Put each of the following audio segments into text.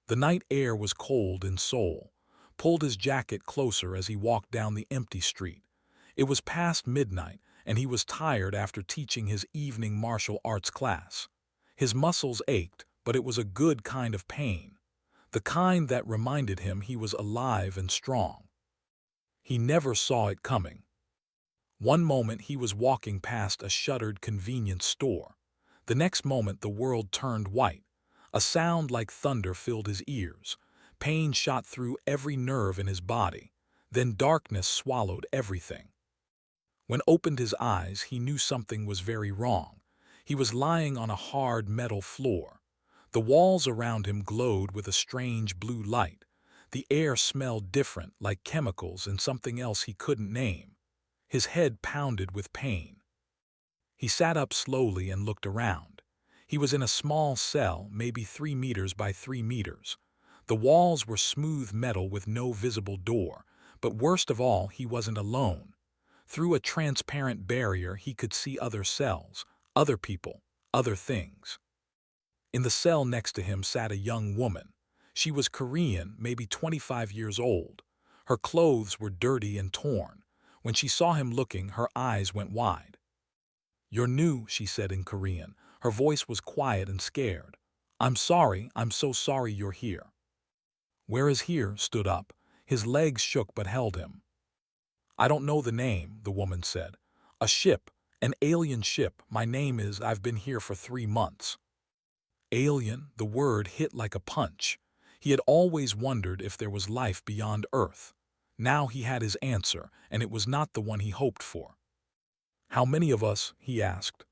The night air was cold in Seoul, pulled his jacket closer as he walked down the empty street. It was past midnight, and he was tired after teaching his evening martial arts class. His muscles ached, but it was a good kind of pain, the kind that reminded him he was alive and strong. He never saw it coming. One moment he was walking past a shuttered convenience store. The next moment the world turned white. A sound like thunder filled his ears. Pain shot through every nerve in his body. Then darkness swallowed everything. When opened his eyes, he knew something was very wrong. He was lying on a hard metal floor. The walls around him glowed with a strange blue light. The air smelled different, like chemicals and something else he couldn't name. His head pounded with pain. He sat up slowly and looked around. He was in a small cell, maybe 3 meters by 3 meters. The walls were smooth metal with no visible door, but worst of all, he wasn't alone. Through a transparent barrier he could see other cells, other people, other things. In the cell next to him sat a young woman. She was Korean, maybe 25 years old. Her clothes were dirty and torn. When she saw him looking, her eyes went wide. "You're new," she said in Korean. Her voice was quiet and scared. I'm so sorry you're here." "Where is here?" stood up. His legs shook but held him. "I don't know the name," the woman said. "A ship, an alien ship. My name is, I've been here for 3 months." Alien, the word hit like a punch. He had always wondered if there was life beyond Earth. Now he had his answer, and it was not the one he hoped for. "How many of us?" he asked.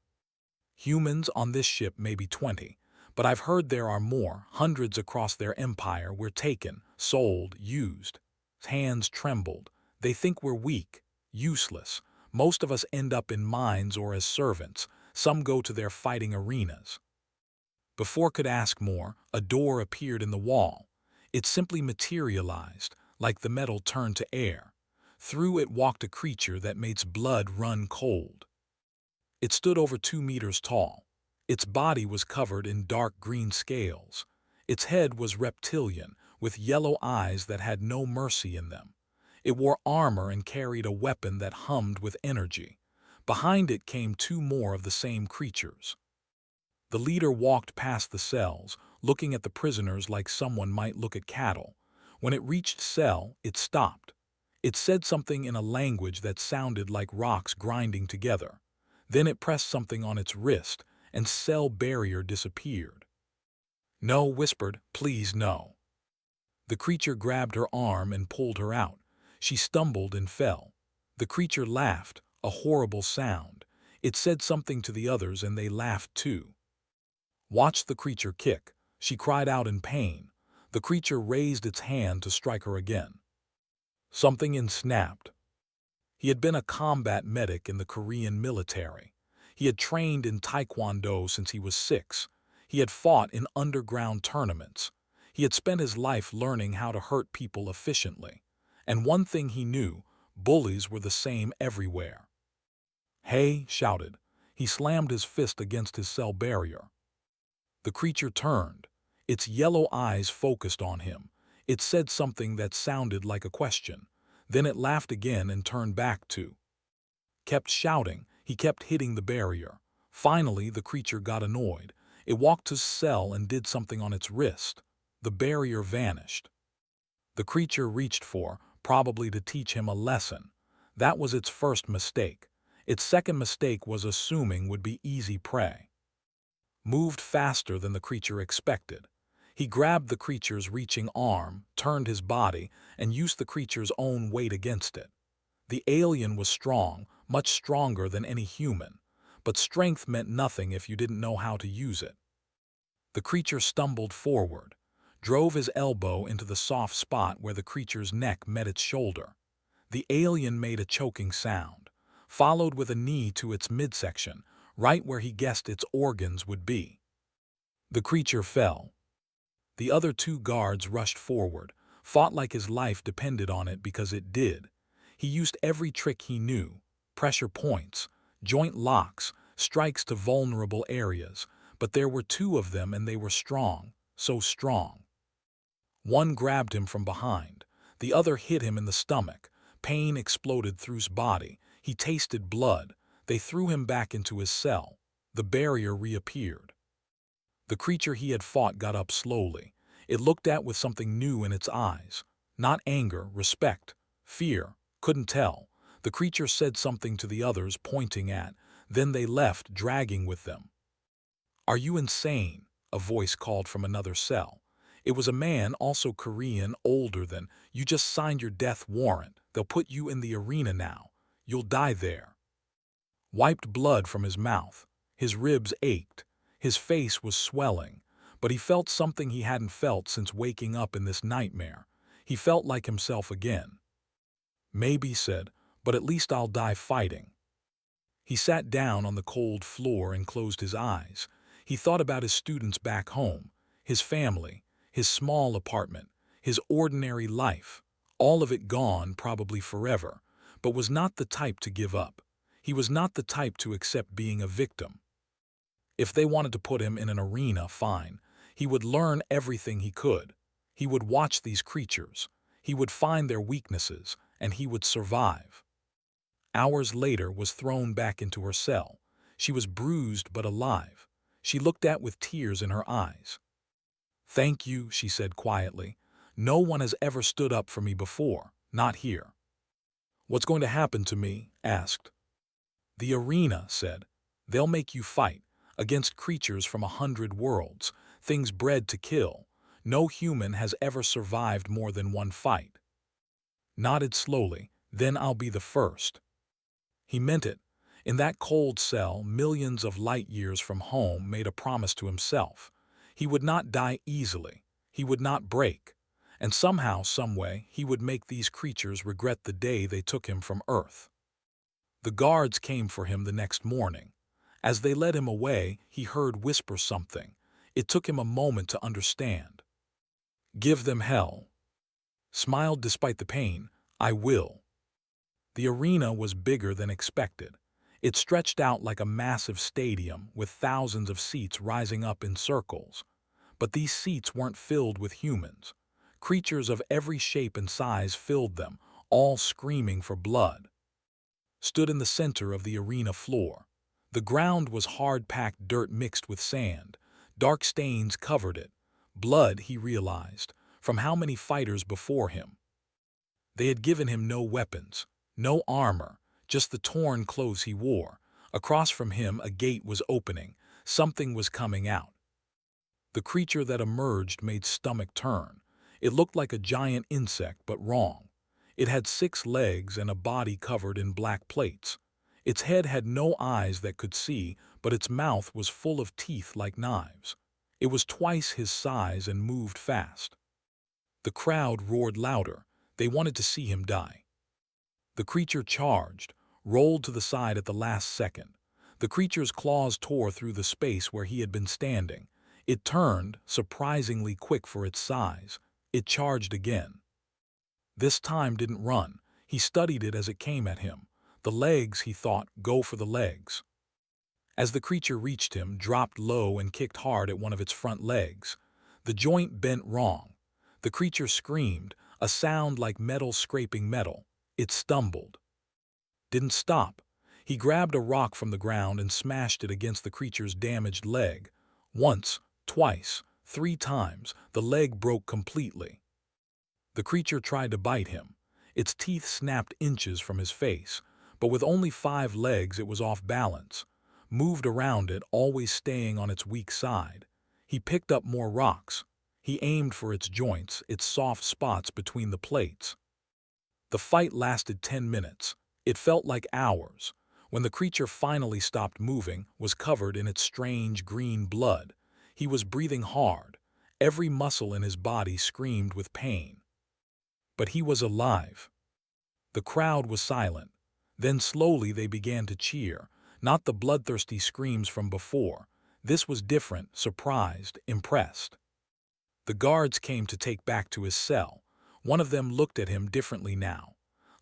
"Humans on this ship maybe 20, but I've heard there are more, hundreds across their empire. We're taken, sold, used." His hands trembled. "They think we're weak, useless. Most of us end up in mines or as servants. Some go to their fighting arenas." Before could ask more, a door appeared in the wall. It simply materialized, like the metal turned to air. Through it walked a creature that made its blood run cold. It stood over 2 meters tall. Its body was covered in dark green scales. Its head was reptilian, with yellow eyes that had no mercy in them. It wore armor and carried a weapon that hummed with energy. Behind it came 2 more of the same creatures. The leader walked past the cells, looking at the prisoners like someone might look at cattle. When it reached cell, it stopped. It said something in a language that sounded like rocks grinding together. Then it pressed something on its wrist, and cell barrier disappeared. "No," whispered, "please no." The creature grabbed her arm and pulled her out. She stumbled and fell. The creature laughed, a horrible sound. It said something to the others and they laughed too. "Watch the creature kick." She cried out in pain. The creature raised its hand to strike her again. Something in snapped. He had been a combat medic in the Korean military. He had trained in Taekwondo since he was 6. He had fought in underground tournaments. He had spent his life learning how to hurt people efficiently. And one thing he knew, bullies were the same everywhere. "Hey!" shouted. He slammed his fist against his cell barrier. The creature turned. Its yellow eyes focused on him. It said something that sounded like a question. Then it laughed again and turned back too. Kept shouting. He kept hitting the barrier. Finally, the creature got annoyed. It walked to his cell and did something on its wrist. The barrier vanished. The creature reached for, probably to teach him a lesson. That was its first mistake. Its second mistake was assuming would be easy prey. Moved faster than the creature expected. He grabbed the creature's reaching arm, turned his body, and used the creature's own weight against it. The alien was strong, much stronger than any human, but strength meant nothing if you didn't know how to use it. The creature stumbled forward, drove his elbow into the soft spot where the creature's neck met its shoulder. The alien made a choking sound, followed with a knee to its midsection, right where he guessed its organs would be. The creature fell. The other 2 guards rushed forward, fought like his life depended on it because it did. He used every trick he knew, pressure points, joint locks, strikes to vulnerable areas, but there were 2 of them and they were strong, so strong. One grabbed him from behind. The other hit him in the stomach. Pain exploded through his body. He tasted blood. They threw him back into his cell. The barrier reappeared. The creature he had fought got up slowly. It looked at with something new in its eyes. Not anger, respect, fear, couldn't tell. The creature said something to the others, pointing at. Then they left, dragging with them. "Are you insane?" a voice called from another cell. It was a man, also Korean, older than, "You just signed your death warrant. They'll put you in the arena now. You'll die there." Wiped blood from his mouth. His ribs ached. His face was swelling. But he felt something he hadn't felt since waking up in this nightmare. He felt like himself again. "Maybe," said, "but at least I'll die fighting." He sat down on the cold floor and closed his eyes. He thought about his students back home, his family, his small apartment, his ordinary life, all of it gone, probably forever, but was not the type to give up. He was not the type to accept being a victim. If they wanted to put him in an arena, fine. He would learn everything he could. He would watch these creatures. He would find their weaknesses, and he would survive. Hours later was thrown back into her cell. She was bruised but alive. She looked at with tears in her eyes. "Thank you," she said quietly. "No one has ever stood up for me before, not here." "What's going to happen to me?" asked. "The arena," said. "They'll make you fight against creatures from 100 worlds, things bred to kill. No human has ever survived more than one fight." Nodded slowly. "Then I'll be the first." He meant it. In that cold cell, millions of light years from home, made a promise to himself. He would not die easily. He would not break. And somehow, someway, he would make these creatures regret the day they took him from Earth. The guards came for him the next morning. As they led him away, he heard whisper something. It took him a moment to understand. "Give them hell." Smiled despite the pain. "I will." The arena was bigger than expected. It stretched out like a massive stadium with thousands of seats rising up in circles. But these seats weren't filled with humans. Creatures of every shape and size filled them, all screaming for blood. Stood in the center of the arena floor. The ground was hard-packed dirt mixed with sand. Dark stains covered it. Blood, he realized, from how many fighters before him. They had given him no weapons, no armor, just the torn clothes he wore. Across from him a gate was opening. Something was coming out. The creature that emerged made stomach turn. It looked like a giant insect, but wrong. It had 6 legs and a body covered in black plates. Its head had no eyes that could see, but its mouth was full of teeth like knives. It was twice his size and moved fast. The crowd roared louder. They wanted to see him die. The creature charged, rolled to the side at the last second. The creature's claws tore through the space where he had been standing. It turned, surprisingly quick for its size. It charged again. This time didn't run. He studied it as it came at him. The legs, he thought, go for the legs. As the creature reached him, dropped low and kicked hard at one of its front legs. The joint bent wrong. The creature screamed, a sound like metal scraping metal. It stumbled. Didn't stop. He grabbed a rock from the ground and smashed it against the creature's damaged leg. Once, twice, 3 times, the leg broke completely. The creature tried to bite him. Its teeth snapped inches from his face, but with only 5 legs it was off balance. Moved around it, always staying on its weak side. He picked up more rocks. He aimed for its joints, its soft spots between the plates. The fight lasted 10 minutes. It felt like hours. When the creature finally stopped moving, was covered in its strange green blood. He was breathing hard. Every muscle in his body screamed with pain. But he was alive. The crowd was silent. Then slowly they began to cheer, not the bloodthirsty screams from before. This was different, surprised, impressed. The guards came to take back to his cell. One of them looked at him differently now.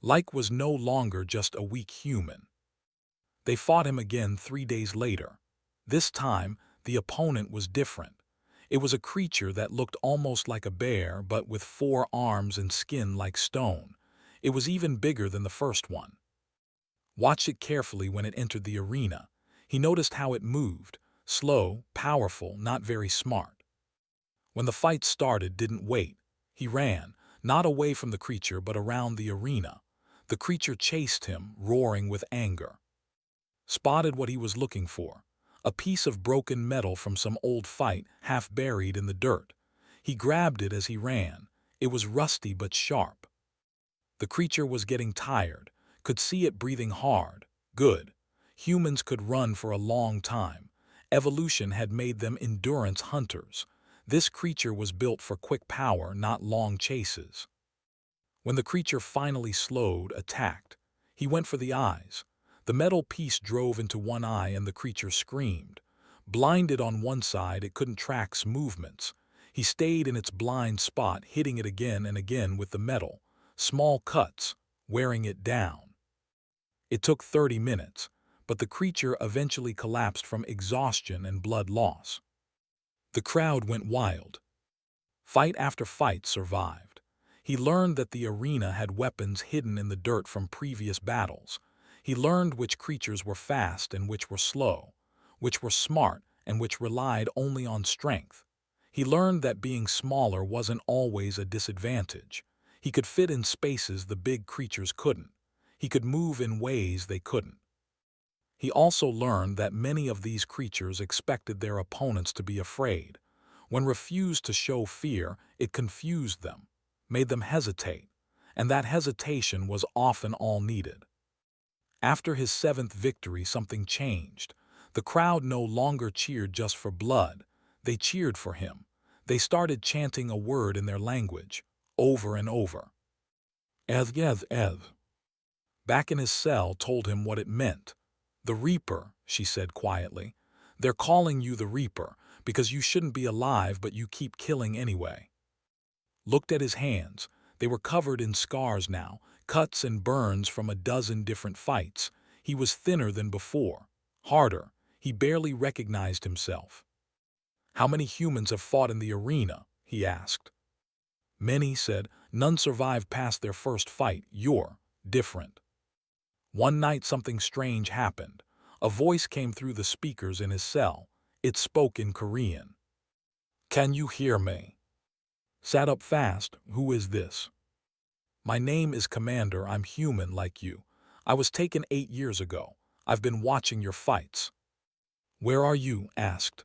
Like was no longer just a weak human. They fought him again 3 days later. This time, the opponent was different. It was a creature that looked almost like a bear, but with 4 arms and skin like stone. It was even bigger than the first one. Watch it carefully when it entered the arena. He noticed how it moved, slow, powerful, not very smart. When the fight started, didn't wait. He ran, not away from the creature but around the arena. The creature chased him, roaring with anger. Spotted what he was looking for. A piece of broken metal from some old fight, half buried in the dirt. He grabbed it as he ran. It was rusty but sharp. The creature was getting tired, could see it breathing hard. Good. Humans could run for a long time. Evolution had made them endurance hunters. This creature was built for quick power, not long chases. When the creature finally slowed, attacked, he went for the eyes. The metal piece drove into one eye and the creature screamed. Blinded on one side, it couldn't track movements. He stayed in its blind spot, hitting it again and again with the metal. Small cuts, wearing it down. It took 30 minutes, but the creature eventually collapsed from exhaustion and blood loss. The crowd went wild. Fight after fight survived. He learned that the arena had weapons hidden in the dirt from previous battles. He learned which creatures were fast and which were slow, which were smart and which relied only on strength. He learned that being smaller wasn't always a disadvantage. He could fit in spaces the big creatures couldn't. He could move in ways they couldn't. He also learned that many of these creatures expected their opponents to be afraid. When refused to show fear, it confused them, made them hesitate, and that hesitation was often all needed. After his 7th victory, something changed. The crowd no longer cheered just for blood. They cheered for him. They started chanting a word in their language, over and over. Ev. Back in his cell told him what it meant. The Reaper, she said quietly. They're calling you the Reaper because you shouldn't be alive but you keep killing anyway. Looked at his hands. They were covered in scars now, cuts and burns from a dozen different fights. He was thinner than before, harder. He barely recognized himself. How many humans have fought in the arena? He asked. Many said. None survived past their first fight. You're different. One night something strange happened. A voice came through the speakers in his cell. It spoke in Korean. Can you hear me? Sat up fast. Who is this? My name is Commander. I'm human like you. I was taken 8 years ago. I've been watching your fights. Where are you? Asked.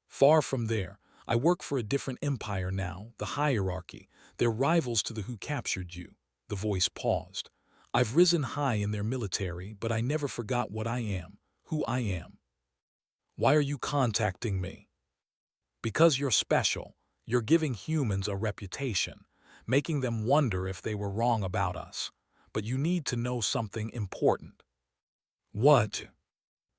Far from there. I work for a different empire now, the hierarchy. They're rivals to the who captured you. The voice paused. I've risen high in their military, but I never forgot what I am, who I am. Why are you contacting me? Because you're special. You're giving humans a reputation, making them wonder if they were wrong about us. But you need to know something important. What?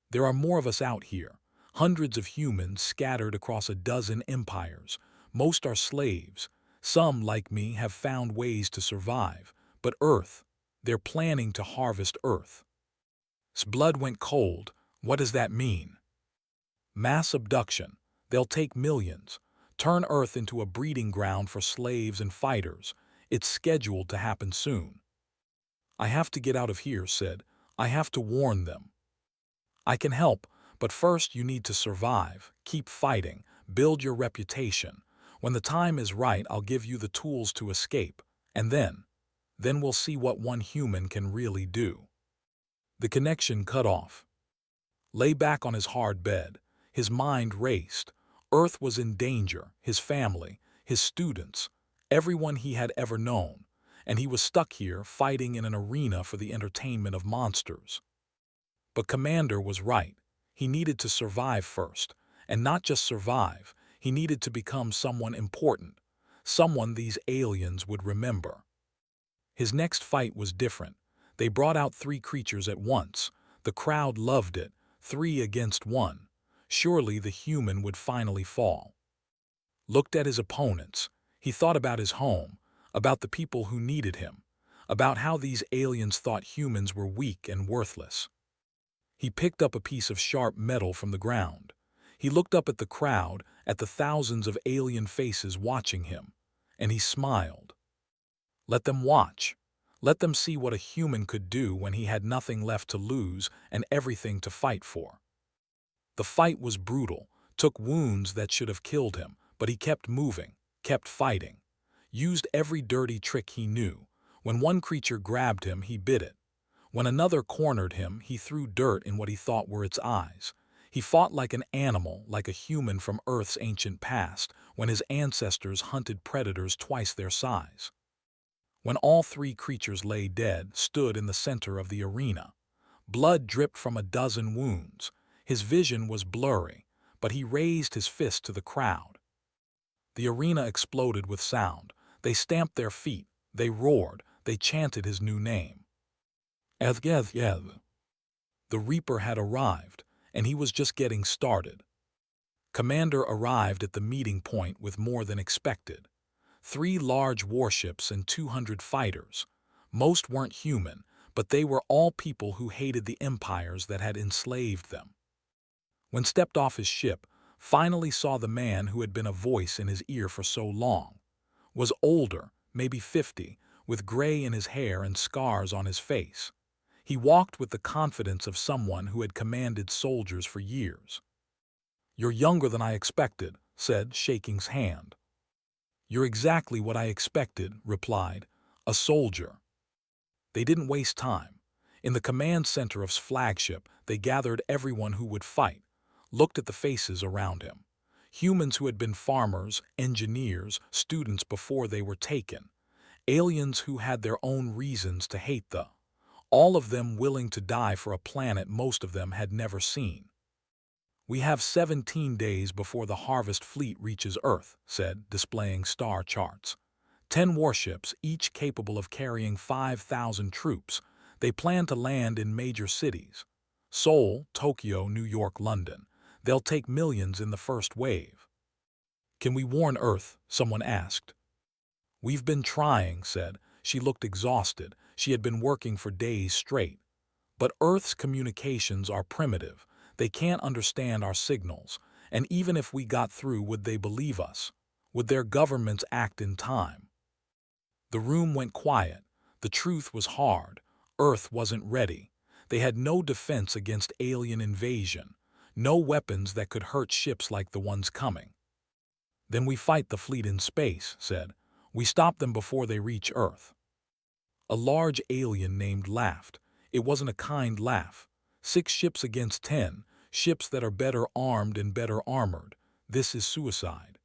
There are more of us out here. Hundreds of humans scattered across a dozen empires. Most are slaves. Some, like me, have found ways to survive. But Earth, they're planning to harvest Earth. His blood went cold. What does that mean? Mass abduction. They'll take millions. Turn Earth into a breeding ground for slaves and fighters. It's scheduled to happen soon. I have to get out of here, said. I have to warn them. I can help, but first you need to survive. Keep fighting. Build your reputation. When the time is right, I'll give you the tools to escape. And then we'll see what one human can really do. The connection cut off. Lay back on his hard bed. His mind raced. Earth was in danger, his family, his students, everyone he had ever known, and he was stuck here fighting in an arena for the entertainment of monsters. But Commander was right. He needed to survive first, and not just survive, he needed to become someone important, someone these aliens would remember. His next fight was different. They brought out 3 creatures at once. The crowd loved it, 3 against 1. Surely the human would finally fall. Looked at his opponents. He thought about his home, about the people who needed him, about how these aliens thought humans were weak and worthless. He picked up a piece of sharp metal from the ground. He looked up at the crowd, at the thousands of alien faces watching him, and he smiled. Let them watch. Let them see what a human could do when he had nothing left to lose and everything to fight for. The fight was brutal, took wounds that should have killed him, but he kept moving, kept fighting, used every dirty trick he knew. When one creature grabbed him, he bit it. When another cornered him, he threw dirt in what he thought were its eyes. He fought like an animal, like a human from Earth's ancient past, when his ancestors hunted predators twice their size. When all three creatures lay dead, stood in the center of the arena. Blood dripped from a dozen wounds. His vision was blurry, but he raised his fist to the crowd. The arena exploded with sound. They stamped their feet, they roared, they chanted his new name. The Reaper had arrived, and he was just getting started. Commander arrived at the meeting point with more than expected. 3 large warships and 200 fighters. Most weren't human, but they were all people who hated the empires that had enslaved them. When stepped off his ship, finally saw the man who had been a voice in his ear for so long. Was older, maybe 50, with gray in his hair and scars on his face. He walked with the confidence of someone who had commanded soldiers for years. "You're younger than I expected," said, shaking his hand. "You're exactly what I expected," replied, "a soldier." They didn't waste time. In the command center of his flagship, they gathered everyone who would fight, looked at the faces around him. Humans who had been farmers, engineers, students before they were taken. Aliens who had their own reasons to hate all of them willing to die for a planet most of them had never seen. "We have 17 days before the harvest fleet reaches Earth," said, displaying star charts. 10 warships, each capable of carrying 5,000 troops. They plan to land in major cities. Seoul, Tokyo, New York, London. They'll take millions in the first wave. "Can we warn Earth?" someone asked. "We've been trying," said. She looked exhausted. She had been working for days straight. "But Earth's communications are primitive. They can't understand our signals. And even if we got through, would they believe us? Would their governments act in time?" The room went quiet. The truth was hard. Earth wasn't ready. They had no defense against alien invasion. No weapons that could hurt ships like the ones coming. "Then we fight the fleet in space," said. "We stop them before they reach Earth." A large alien named laughed. It wasn't a kind laugh. 6 ships against 10, ships that are better armed and better armored. This is suicide.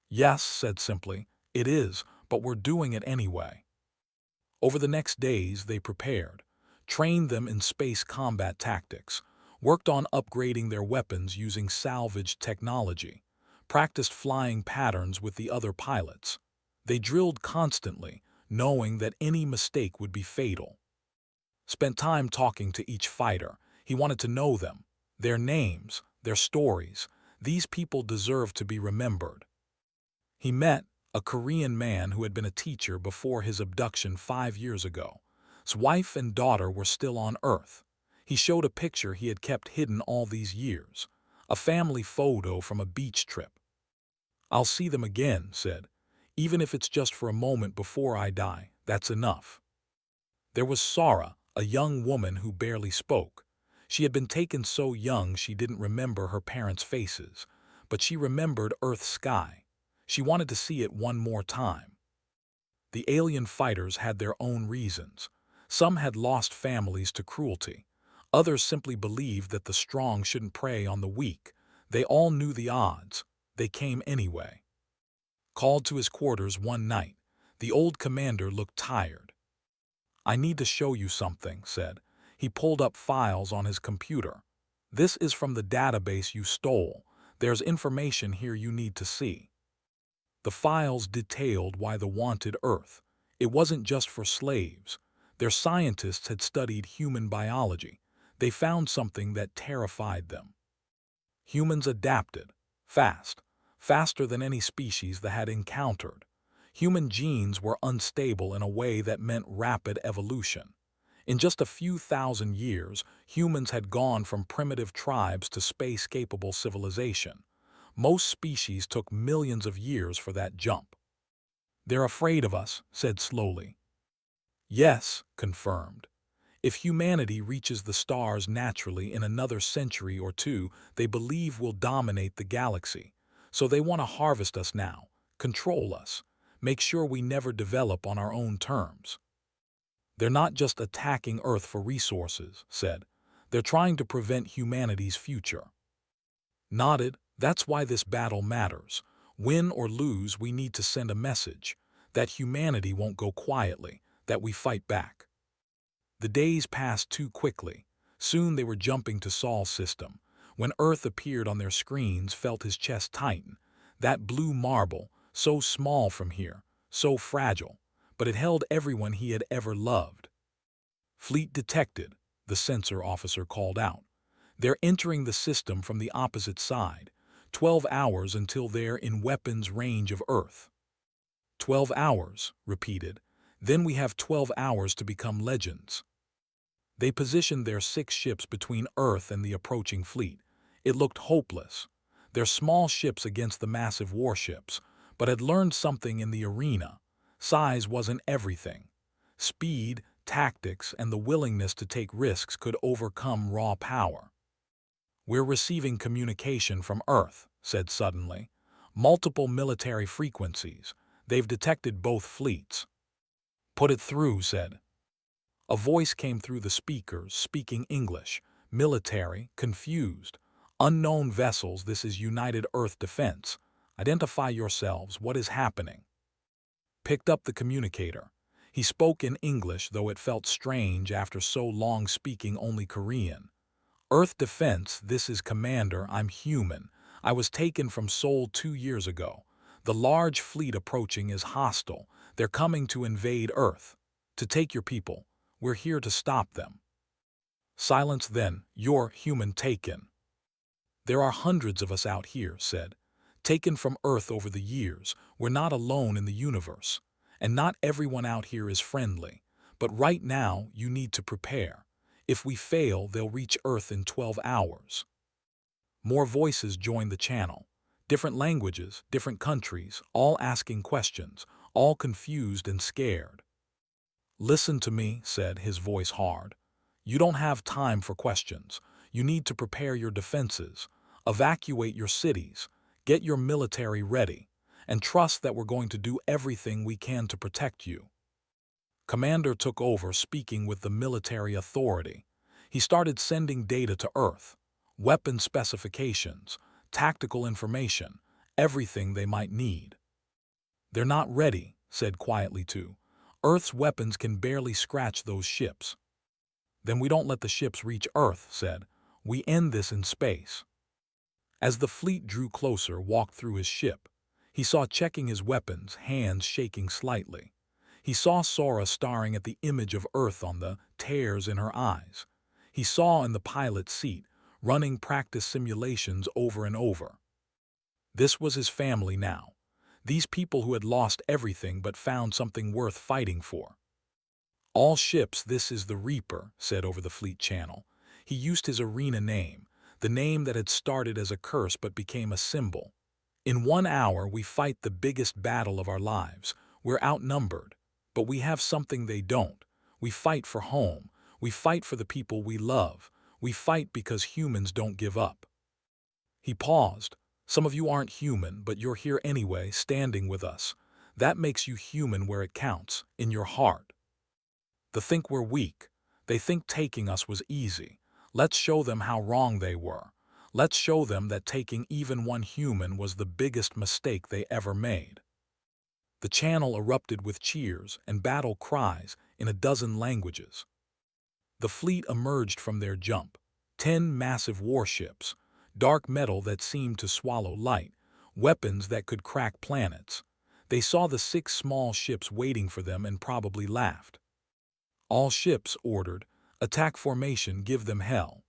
"Yes," said simply, "it is, but we're doing it anyway." Over the next days, they prepared, trained them in space combat tactics, worked on upgrading their weapons using salvaged technology, practiced flying patterns with the other pilots. They drilled constantly, knowing that any mistake would be fatal. Spent time talking to each fighter. He wanted to know them, their names, their stories. These people deserved to be remembered. He met a Korean man who had been a teacher before his abduction 5 years ago. His wife and daughter were still on Earth. He showed a picture he had kept hidden all these years, a family photo from a beach trip. "I'll see them again," said. "Even if it's just for a moment before I die, that's enough." There was Sarah, a young woman who barely spoke. She had been taken so young she didn't remember her parents' faces, but she remembered Earth's sky. She wanted to see it one more time. The alien fighters had their own reasons. Some had lost families to cruelty. Others simply believed that the strong shouldn't prey on the weak. They all knew the odds. They came anyway. Called to his quarters one night, the old commander looked tired. "I need to show you something," said. He pulled up files on his computer. "This is from the database you stole. There's information here you need to see." The files detailed why the wanted Earth. It wasn't just for slaves. Their scientists had studied human biology. They found something that terrified them. Humans adapted, fast, faster than any species they had encountered. Human genes were unstable in a way that meant rapid evolution. In just a few thousand years, humans had gone from primitive tribes to space-capable civilization. Most species took millions of years for that jump. "They're afraid of us," said slowly. "Yes," confirmed. "If humanity reaches the stars naturally in another century or two, they believe we'll dominate the galaxy. So they want to harvest us now, control us, make sure we never develop on our own terms." "They're not just attacking Earth for resources," said. "They're trying to prevent humanity's future." Nodded. "That's why this battle matters. Win or lose, we need to send a message that humanity won't go quietly, that we fight back." The days passed too quickly. Soon they were jumping to Saul's system. When Earth appeared on their screens, felt his chest tighten. That blue marble, so small from here, so fragile, but it held everyone he had ever loved. "Fleet detected," the sensor officer called out. "They're entering the system from the opposite side. 12 hours until they're in weapons range of Earth." 12 hours, repeated. "Then we have 12 hours to become legends." They positioned their 6 ships between Earth and the approaching fleet. It looked hopeless. Their small ships against the massive warships, but had learned something in the arena. Size wasn't everything. Speed, tactics, and the willingness to take risks could overcome raw power. "We're receiving communication from Earth," said suddenly. "Multiple military frequencies. They've detected both fleets." "Put it through," said. A voice came through the speakers, speaking English. "Military, confused. Unknown vessels, this is United Earth Defense. Identify yourselves, what is happening?" Picked up the communicator. He spoke in English, though it felt strange after so long speaking only Korean. "Earth Defense, this is Commander, I'm human. I was taken from Seoul 2 years ago. The large fleet approaching is hostile. They're coming to invade Earth. To take your people. We're here to stop them." "Silence then, you're human taken." "There are hundreds of us out here," said. "Taken from Earth over the years. We're not alone in the universe. And not everyone out here is friendly. But right now, you need to prepare. If we fail, they'll reach Earth in 12 hours. More voices joined the channel. Different languages, different countries, all asking questions, all confused and scared. "Listen to me," said, his voice hard. "You don't have time for questions. You need to prepare your defenses. Evacuate your cities. Get your military ready. And trust that we're going to do everything we can to protect you." Commander took over, speaking with the military authority. He started sending data to Earth. Weapon specifications, tactical information, everything they might need. "They're not ready," said quietly too. "Earth's weapons can barely scratch those ships." "Then we don't let the ships reach Earth," said. "We end this in space." As the fleet drew closer, walked through his ship. He saw checking his weapons, hands shaking slightly. He saw Sora staring at the image of Earth on the tears in her eyes. He saw in the pilot's seat, running practice simulations over and over. This was his family now. These people who had lost everything but found something worth fighting for. "All ships, this is the Reaper," said over the fleet channel. He used his arena name, the name that had started as a curse but became a symbol. "In 1 hour we fight the biggest battle of our lives. We're outnumbered, but we have something they don't. We fight for home. We fight for the people we love. We fight because humans don't give up." He paused. "Some of you aren't human, but you're here anyway, standing with us. That makes you human where it counts, in your heart. They think we're weak. They think taking us was easy. Let's show them how wrong they were. Let's show them that taking even one human was the biggest mistake they ever made." The channel erupted with cheers and battle cries in a dozen languages. The fleet emerged from their jump. 10 massive warships, dark metal that seemed to swallow light, weapons that could crack planets. They saw the 6 small ships waiting for them and probably laughed. "All ships," ordered, "attack formation, give them hell."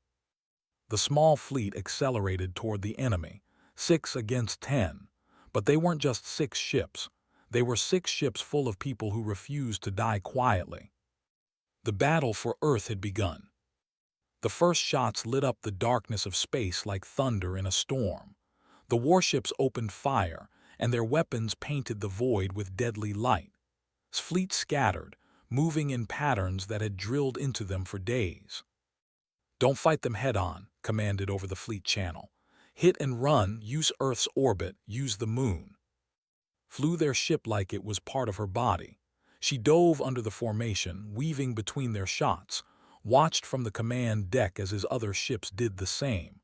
The small fleet accelerated toward the enemy, 6 against 10. But they weren't just 6 ships. They were 6 ships full of people who refused to die quietly. The battle for Earth had begun. The first shots lit up the darkness of space like thunder in a storm. The warships opened fire, and their weapons painted the void with deadly light. Fleets scattered, moving in patterns that had drilled into them for days. "Don't fight them head-on," commanded over the fleet channel. "Hit and run, use Earth's orbit, use the moon." Flew their ship like it was part of her body. She dove under the formation, weaving between their shots, watched from the command deck as his other ships did the same.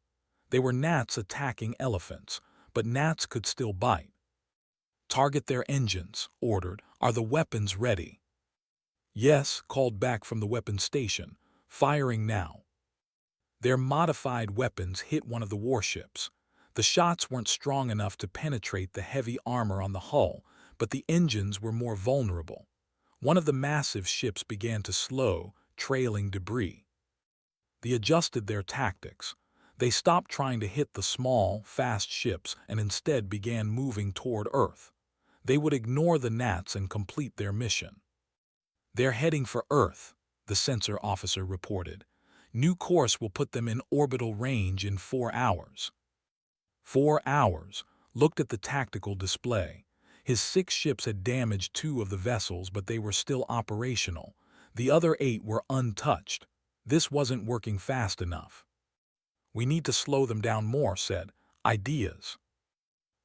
They were gnats attacking elephants, but gnats could still bite. "Target their engines," ordered. "Are the weapons ready?" "Yes," called back from the weapons station. "Firing now." Their modified weapons hit one of the warships. The shots weren't strong enough to penetrate the heavy armor on the hull, but the engines were more vulnerable. One of the massive ships began to slow, trailing debris. They adjusted their tactics. They stopped trying to hit the small, fast ships and instead began moving toward Earth. They would ignore the gnats and complete their mission. "They're heading for Earth," the sensor officer reported. "New course will put them in orbital range in 4 hours." 4 hours. Looked at the tactical display. His 6 ships had damaged 2 of the vessels, but they were still operational. The other 8 were untouched. This wasn't working fast enough. "We need to slow them down more," said. "Ideas."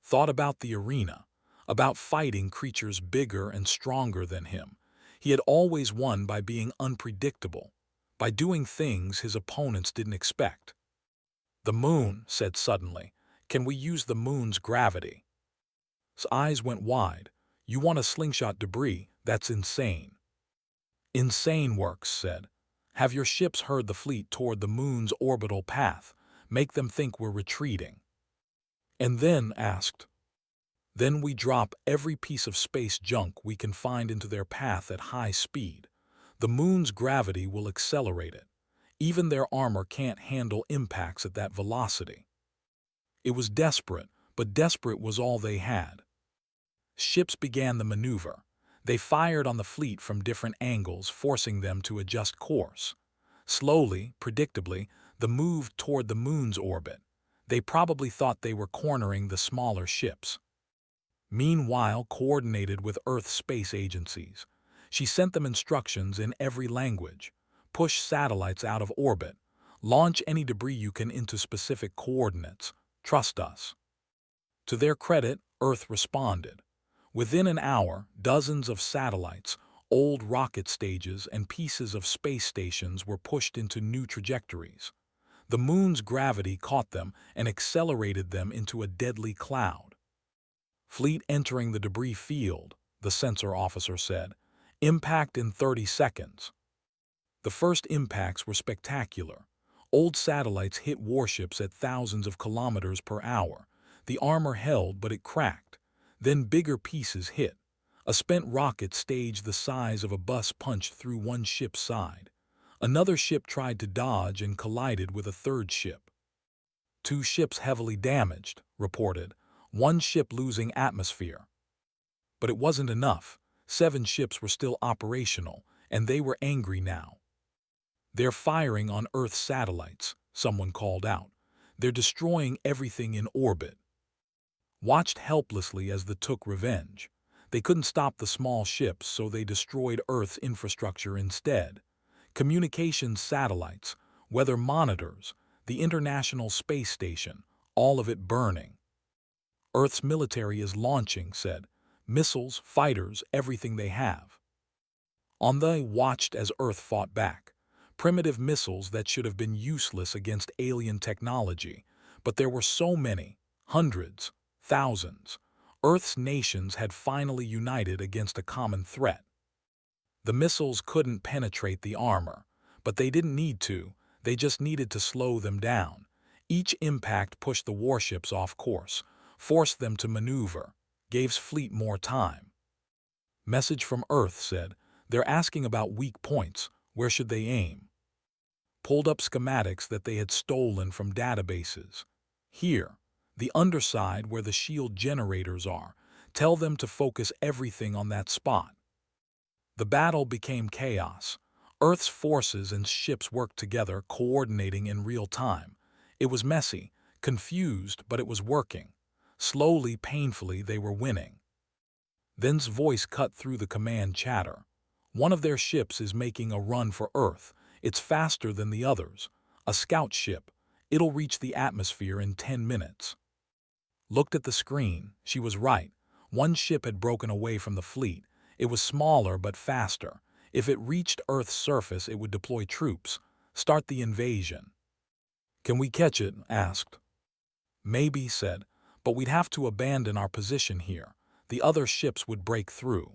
Thought about the arena, about fighting creatures bigger and stronger than him. He had always won by being unpredictable, by doing things his opponents didn't expect. "The moon," said suddenly. "Can we use the moon's gravity?" His eyes went wide. "You want to slingshot debris? That's insane." "Insane works," said. "Have your ships herd the fleet toward the moon's orbital path. Make them think we're retreating." And then asked, "Then we drop every piece of space junk we can find into their path at high speed. The moon's gravity will accelerate it. Even their armor can't handle impacts at that velocity." It was desperate, but desperate was all they had. Ships began the maneuver. They fired on the fleet from different angles, forcing them to adjust course. Slowly, predictably, the move toward the moon's orbit. They probably thought they were cornering the smaller ships. Meanwhile, coordinated with Earth space agencies. She sent them instructions in every language. Push satellites out of orbit. Launch any debris you can into specific coordinates. Trust us. To their credit, Earth responded. Within an hour, dozens of satellites, old rocket stages, and pieces of space stations were pushed into new trajectories. The moon's gravity caught them and accelerated them into a deadly cloud. "Fleet entering the debris field," the sensor officer said. "Impact in 30 seconds." The first impacts were spectacular. Old satellites hit warships at thousands of kilometers per hour. The armor held, but it cracked. Then bigger pieces hit. A spent rocket stage the size of a bus punched through one ship's side. Another ship tried to dodge and collided with a third ship. 2 ships heavily damaged, reported. 1 ship losing atmosphere. But it wasn't enough. 7 ships were still operational, and they were angry now. "They're firing on Earth satellites," someone called out. "They're destroying everything in orbit." Watched helplessly as they took revenge. They couldn't stop the small ships, so they destroyed Earth's infrastructure instead. Communications satellites, weather monitors, the International Space Station, all of it burning. "Earth's military is launching," said. "Missiles, fighters, everything they have." They watched as Earth fought back. Primitive missiles that should have been useless against alien technology, but there were so many, hundreds, thousands. Earth's nations had finally united against a common threat. The missiles couldn't penetrate the armor, but they didn't need to. They just needed to slow them down. Each impact pushed the warships off course, forced them to maneuver, gave fleet more time. Message from Earth said, "They're asking about weak points. Where should they aim?" Pulled up schematics that they had stolen from databases. "Here, the underside where the shield generators are. Tell them to focus everything on that spot." The battle became chaos. Earth's forces and ships worked together, coordinating in real time. It was messy, confused, but it was working. Slowly, painfully, they were winning. Then's voice cut through the command chatter. One of their ships is making a run for Earth. It's faster than the others. A scout ship. It'll reach the atmosphere in 10 minutes. Looked at the screen. She was right. One ship had broken away from the fleet. It was smaller but faster. If it reached Earth's surface, it would deploy troops. Start the invasion. Can we catch it? Asked. Maybe, said, but we'd have to abandon our position here. The other ships would break through.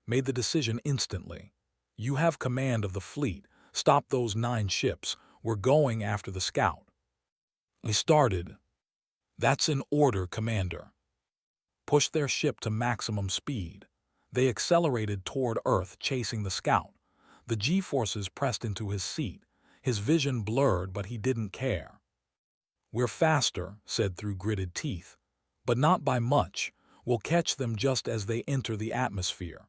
Made the decision instantly. You have command of the fleet. Stop those 9 ships. We're going after the scout. They started. That's in order, Commander. Pushed their ship to maximum speed. They accelerated toward Earth, chasing the scout. The G-forces pressed into his seat. His vision blurred, but he didn't care. We're faster, said through gritted teeth. But not by much. We'll catch them just as they enter the atmosphere.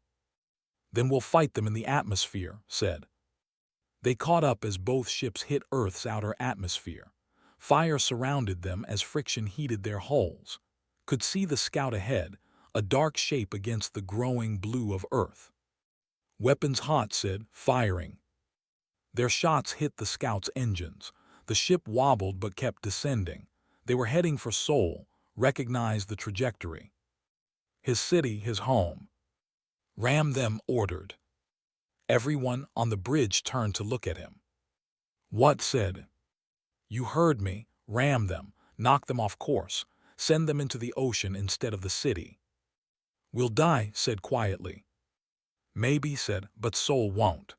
Then we'll fight them in the atmosphere, said. They caught up as both ships hit Earth's outer atmosphere. Fire surrounded them as friction heated their hulls. Could see the scout ahead, a dark shape against the growing blue of Earth. Weapons hot, said, firing. Their shots hit the scout's engines. The ship wobbled but kept descending. They were heading for Sol, recognized the trajectory. His city, his home. Ram them, ordered. Everyone on the bridge turned to look at him. What, said? You heard me. Ram them, knock them off course, send them into the ocean instead of the city. We'll die, said quietly. Maybe, said, but Sol won't.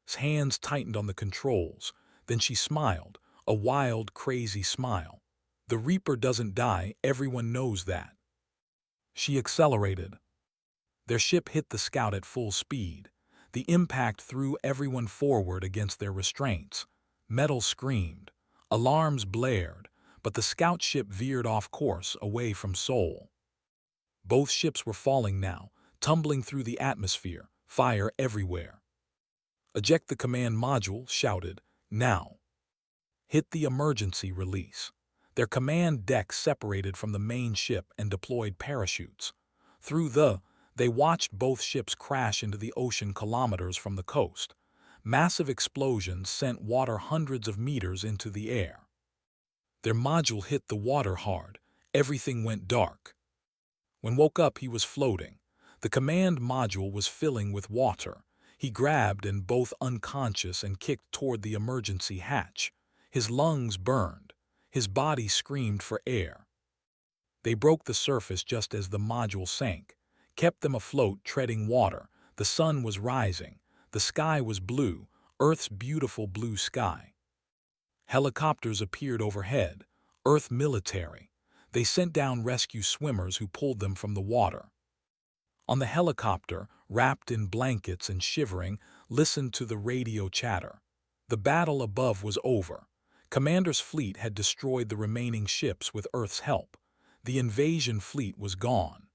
His hands tightened on the controls. Then she smiled, a wild, crazy smile. The Reaper doesn't die, everyone knows that. She accelerated. Their ship hit the scout at full speed. The impact threw everyone forward against their restraints. Metal screamed. Alarms blared, but the scout ship veered off course, away from Sol. Both ships were falling now, tumbling through the atmosphere, fire everywhere. Eject the command module, shouted, now. Hit the emergency release. Their command deck separated from the main ship and deployed parachutes. They watched both ships crash into the ocean kilometers from the coast. Massive explosions sent water hundreds of meters into the air. Their module hit the water hard. Everything went dark. When woke up, he was floating. The command module was filling with water. He grabbed and both unconscious and kicked toward the emergency hatch. His lungs burned. His body screamed for air. They broke the surface just as the module sank. Kept them afloat, treading water. The sun was rising. The sky was blue, Earth's beautiful blue sky. Helicopters appeared overhead, Earth military. They sent down rescue swimmers who pulled them from the water. On the helicopter, wrapped in blankets and shivering, listened to the radio chatter. The battle above was over. Commander's fleet had destroyed the remaining ships with Earth's help. The invasion fleet was gone.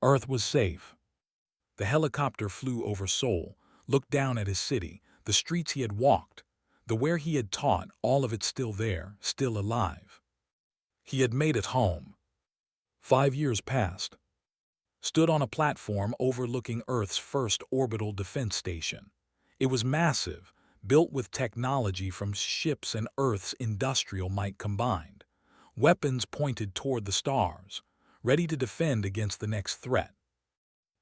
Earth was safe. The helicopter flew over Sol, looked down at his city, the streets he had walked, the where he had taught, all of it still there, still alive. He had made it home. 5 years passed. Stood on a platform overlooking Earth's first orbital defense station. It was massive, built with technology from ships and Earth's industrial might combined. Weapons pointed toward the stars, ready to defend against the next threat.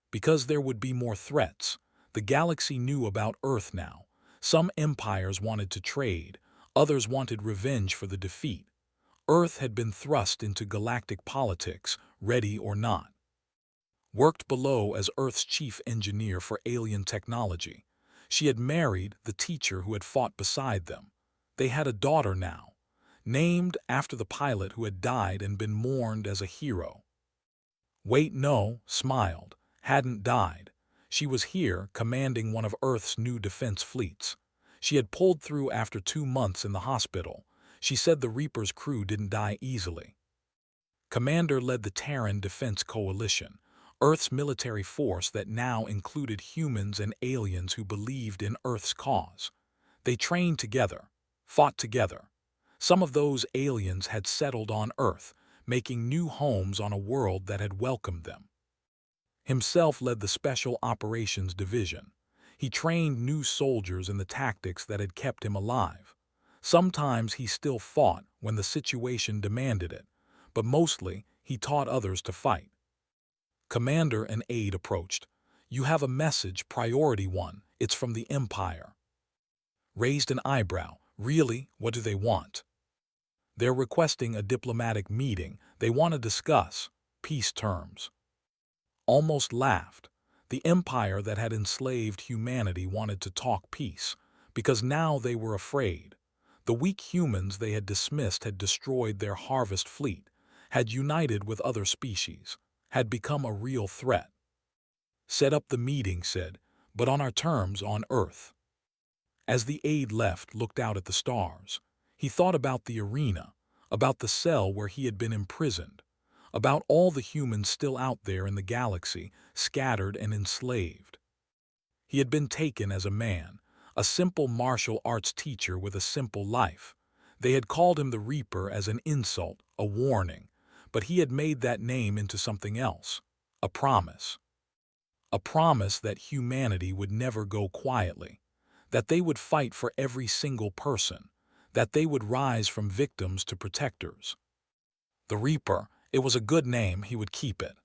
Because there would be more threats, the galaxy knew about Earth now. Some empires wanted to trade, others wanted revenge for the defeat. Earth had been thrust into galactic politics, ready or not. Worked below as Earth's chief engineer for alien technology. She had married the teacher who had fought beside them. They had a daughter now, named after the pilot who had died and been mourned as a hero. Wait, no, smiled, hadn't died. She was here, commanding one of Earth's new defense fleets. She had pulled through after 2 months in the hospital. She said the Reaper's crew didn't die easily. Commander led the Terran Defense Coalition. Earth's military force that now included humans and aliens who believed in Earth's cause. They trained together, fought together. Some of those aliens had settled on Earth, making new homes on a world that had welcomed them. Himself led the Special Operations Division. He trained new soldiers in the tactics that had kept him alive. Sometimes he still fought when the situation demanded it, but mostly he taught others to fight. Commander and aide approached. "You have a message, Priority 1. It's from the Empire." Raised an eyebrow. "Really? What do they want?" "They're requesting a diplomatic meeting. They want to discuss peace terms." Almost laughed. The empire that had enslaved humanity wanted to talk peace, because now they were afraid. The weak humans they had dismissed had destroyed their harvest fleet, had united with other species, had become a real threat. "Set up the meeting," said, "but on our terms on Earth." As the aide left, looked out at the stars. He thought about the arena, about the cell where he had been imprisoned, about all the humans still out there in the galaxy, scattered and enslaved. He had been taken as a man, a simple martial arts teacher with a simple life. They had called him the Reaper as an insult, a warning, but he had made that name into something else, a promise. A promise that humanity would never go quietly, that they would fight for every single person, that they would rise from victims to protectors. The Reaper, it was a good name, he would keep it.